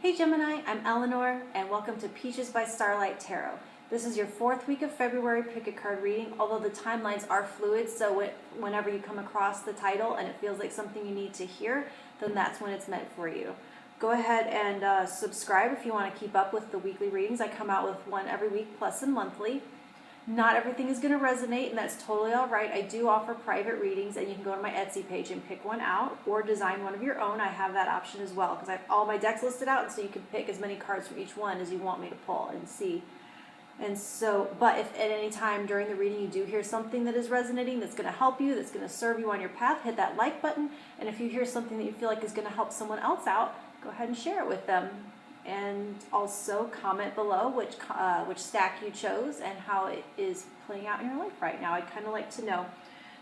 Hey Gemini, I'm Eleanor, and welcome to Peaches by Starlight Tarot. This is your 4th week of February pick a card reading, although the timelines are fluid, so whenever you come across the title and it feels like something you need to hear, then that's when it's meant for you. Go ahead and subscribe if you want to keep up with the weekly readings. I come out with one every week plus a monthly. Not everything is going to resonate, and that's totally all right. I do offer private readings, and you can go to my Etsy page and pick one out or design one of your own. I have that option as well because I have all my decks listed out, and so you can pick as many cards from each one as you want me to pull and see. And so, but if at any time during the reading you do hear something that is resonating, that's going to help you, that's going to serve you on your path, hit that like button. And if you hear something that you feel like is going to help someone else out, go ahead and share it with them. And also comment below which stack you chose and how it is playing out in your life right now. I'd kind of like to know.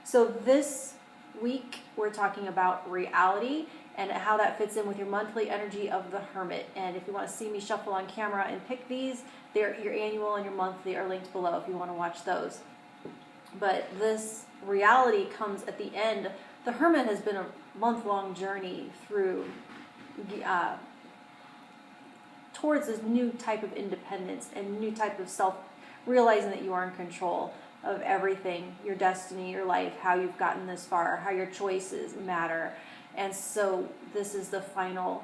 So this week we're talking about reality and how that fits in with your monthly energy of the Hermit. And if you want to see me shuffle on camera and pick these, your annual and your monthly are linked below if you want to watch those. But this reality comes at the end. The Hermit has been a month-long journey through towards this new type of independence and new type of realizing that you are in control of everything, your destiny, your life, how you've gotten this far, how your choices matter. And so this is the final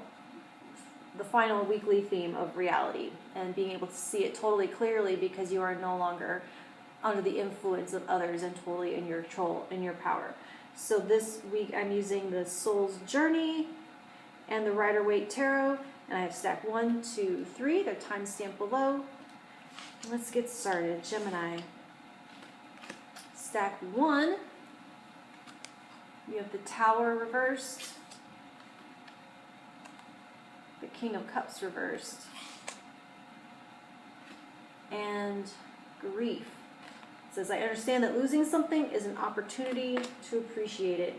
weekly theme of reality and being able to see it totally clearly because you are no longer under the influence of others and totally in your control, in your power. So this week I'm using the Soul's Journey and the Rider-Waite Tarot. And I have stack 1, 2, 3. They're timestamped below. Let's get started. Gemini. Stack 1. You have the Tower reversed. The King of Cups reversed. And grief. It says, I understand that losing something is an opportunity to appreciate it.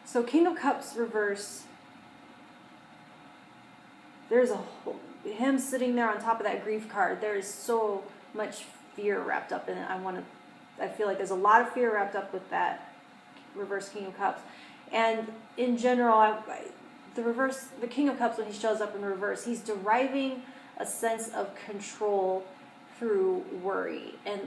So King of Cups reversed. There's him sitting there on top of that grief card. There is so much fear wrapped up in it. I feel like there's a lot of fear wrapped up with that reverse King of Cups. And in general, the King of Cups, when he shows up in reverse, he's deriving a sense of control through worry. And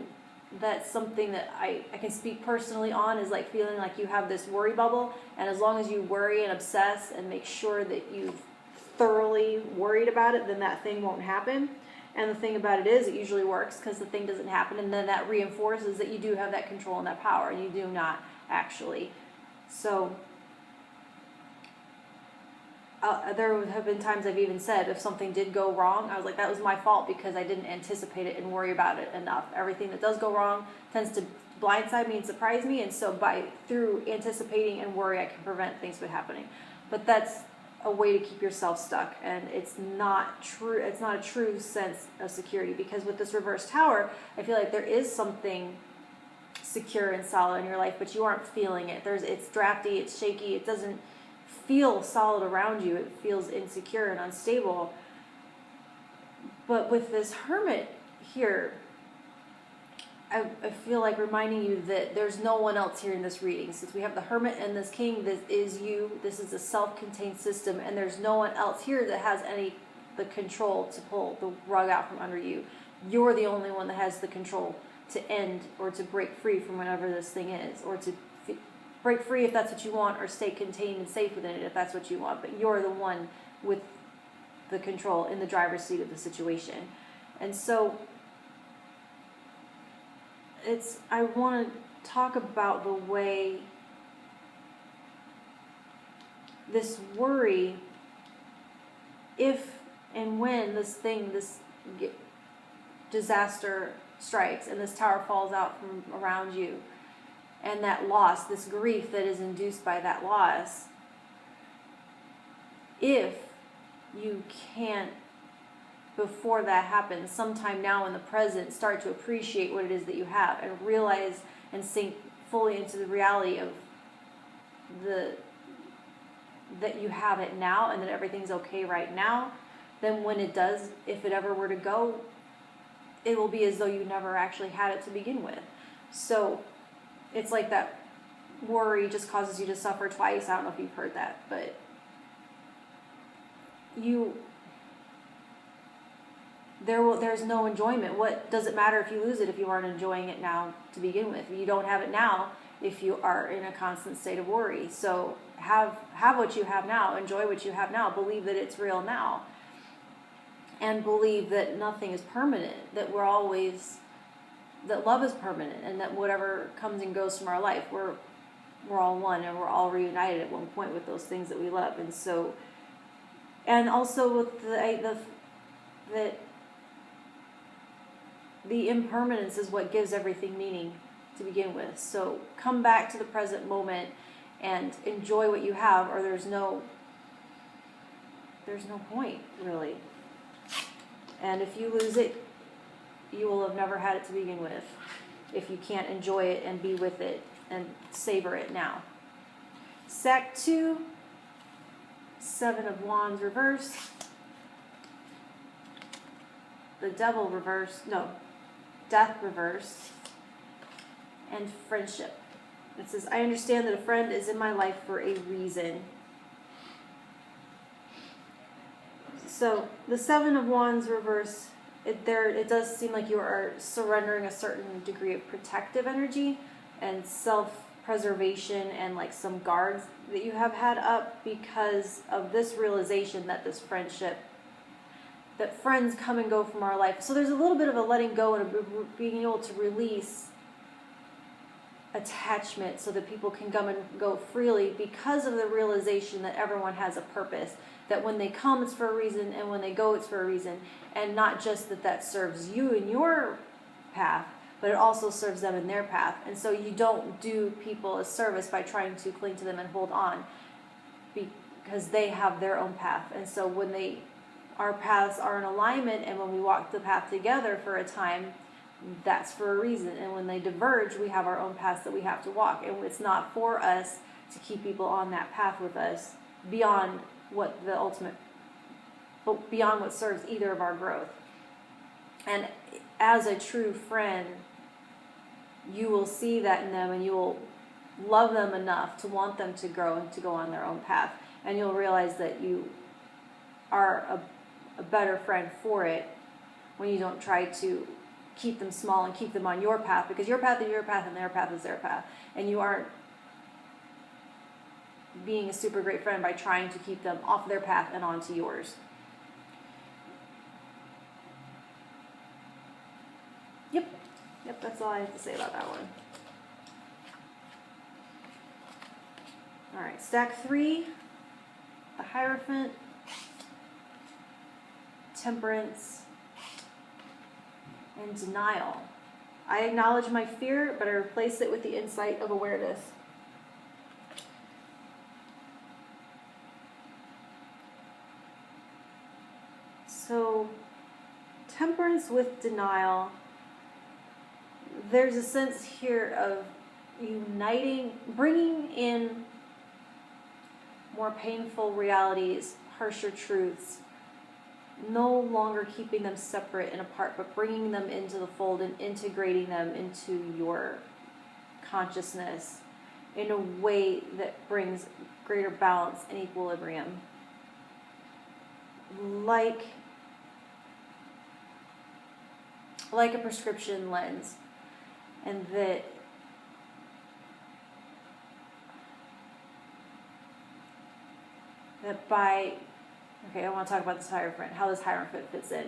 that's something that I can speak personally on, is like feeling like you have this worry bubble. And as long as you worry and obsess and make sure that you've thoroughly worried about it, then that thing won't happen. And the thing about it is, it usually works because the thing doesn't happen, and then that reinforces that you do have that control and that power, and you do not actually. So there have been times I've even said, if something did go wrong, I was like, that was my fault because I didn't anticipate it and worry about it enough. Everything that does go wrong tends to blindside me and surprise me, and so through anticipating and worry, I can prevent things from happening. But that's a way to keep yourself stuck, and it's not true. It's not a true sense of security, because with this reverse Tower, I feel like there is something secure and solid in your life, but you aren't feeling it. It's drafty, it's shaky, it doesn't feel solid around you. It feels insecure and unstable. But with this Hermit here, I feel like reminding you that there's no one else here in this reading. Since we have the Hermit and this King, this is you. This is a self-contained system, and there's no one else here that has the control to pull the rug out from under you. You're the only one that has the control to end or to break free from whatever this thing is, or to break free if that's what you want, or stay contained and safe within it if that's what you want. But you're the one with the control, in the driver's seat of the situation. And so I want to talk about the way this worry, if and when this disaster strikes and this tower falls out from around you, and that loss, this grief that is induced by that loss, if you can't, before that happens, sometime now in the present, start to appreciate what it is that you have and realize and sink fully into the reality of that you have it now and that everything's okay right now, then when it does, if it ever were to go, it will be as though you never actually had it to begin with. So it's like that worry just causes you to suffer twice. I don't know if you've heard that, but there's no enjoyment. What does it matter if you lose it if you aren't enjoying it now to begin with? You don't have it now if you are in a constant state of worry. So have what you have now, enjoy what you have now, believe that it's real now, and believe that nothing is permanent, that that love is permanent, and that whatever comes and goes from our life, we're all one, and we're all reunited at one point with those things that we love. And so, and also with the impermanence is what gives everything meaning to begin with. So come back to the present moment and enjoy what you have, or there's no point, really. And if you lose it, you will have never had it to begin with, if you can't enjoy it and be with it and savor it now. Stack 2, 7 of Wands reverse, the Devil reverse, no, Death reverse, and Friendship. It says, I understand that a friend is in my life for a reason. So the 7 of Wands reverse, it does seem like you are surrendering a certain degree of protective energy and self-preservation and like some guards that you have had up because of this realization that this friendship, that friends come and go from our life. So there's a little bit of a letting go and being able to release attachment so that people can come and go freely because of the realization that everyone has a purpose, that when they come it's for a reason and when they go it's for a reason, and not just that serves you in your path, but it also serves them in their path. And so you don't do people a service by trying to cling to them and hold on, because they have their own path. And so when our paths are in alignment, and when we walk the path together for a time, that's for a reason. And when they diverge, we have our own paths that we have to walk. And it's not for us to keep people on that path with us beyond what serves either of our growth. And as a true friend, you will see that in them, and you will love them enough to want them to grow and to go on their own path. And you'll realize that you are a better friend for it when you don't try to keep them small and keep them on your path, because your path is your path and their path is their path. And you aren't being a super great friend by trying to keep them off their path and onto yours. Yep, that's all I have to say about that one. Alright, stack 3, the Hierophant, Temperance, and Denial. I acknowledge my fear, but I replace it with the insight of awareness. So, Temperance with Denial, there's a sense here of uniting, bringing in more painful realities, harsher truths, no longer keeping them separate and apart, but bringing them into the fold and integrating them into your consciousness in a way that brings greater balance and equilibrium. Like a prescription lens. And that I want to talk about this Hierophant, how this Hierophant fits in.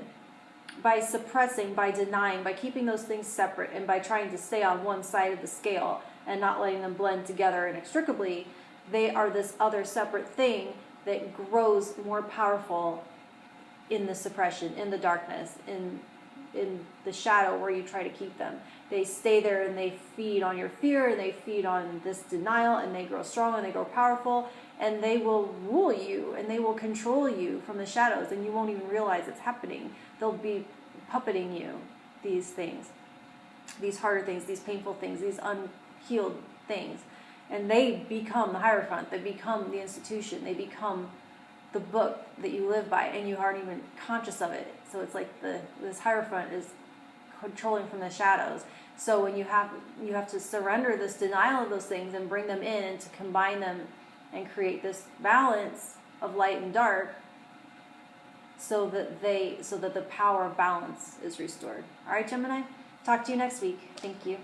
By suppressing, by denying, by keeping those things separate, and by trying to stay on one side of the scale and not letting them blend together inextricably, they are this other separate thing that grows more powerful in the suppression, in the darkness, in the shadow where you try to keep them. They stay there and they feed on your fear, and they feed on this denial, and they grow strong and they grow powerful, and they will rule you and they will control you from the shadows, and you won't even realize it's happening. They'll be puppeting you, these things, these harder things, these painful things, these unhealed things. And they become the Hierophant, they become the institution, they become the book that you live by, and you aren't even conscious of it. So it's like this Hierophant is controlling from the shadows. So when you have to surrender this denial of those things and bring them in and to combine them and create this balance of light and dark, so that the power of balance is restored. All right, Gemini? Talk to you next week. Thank you.